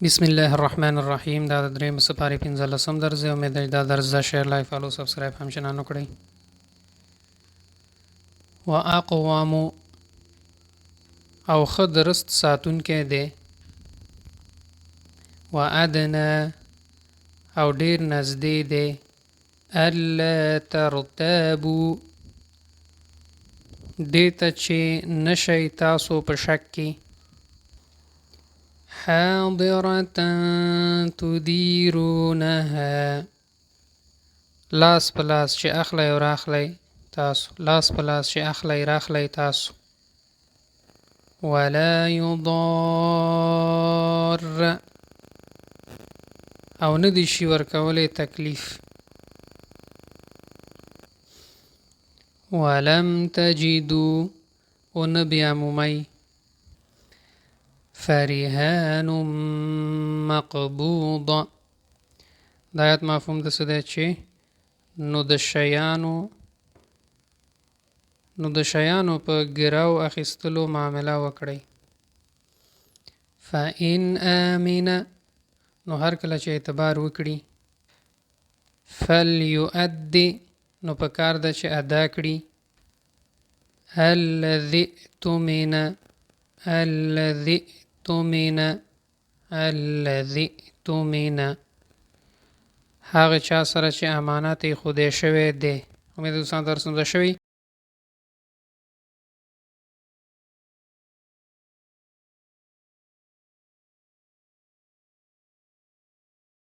بسم الله الرحمن الرحیم. دا د دریم سپارې 15 درس دی. امید ده دا درس دا شیر لایک فالو سبسکرایب همچنان وکړئ. واقوام او ښه درست ساتونکی دی. وادنا او ډیر نږدې دی. الا ترتابو دې ته چې نشئ تاسو په شک کې. حاضرة تديرونها لاس په لاس چې اخلی او راخلی تاسو، لاس په لاس چې اخلی راخلی تاسو. ولا يضار او نه دي شي ورکولی تکلیف. ولم تجدوا او نه بیامومی. فرهان مقبوضه دا آیت مفهوم د څه دی چې نو د شیانو په ګراو اخیستلو معامله وکړئ. فإن آمن نو هر کله چې اعتبار وکړي. فلیؤدي نو په کار ده چې ادا کړي. الذي اؤتمن هغه چا سره چې امانت یې خودی شوی دی. امید دوستان درس مزه شوی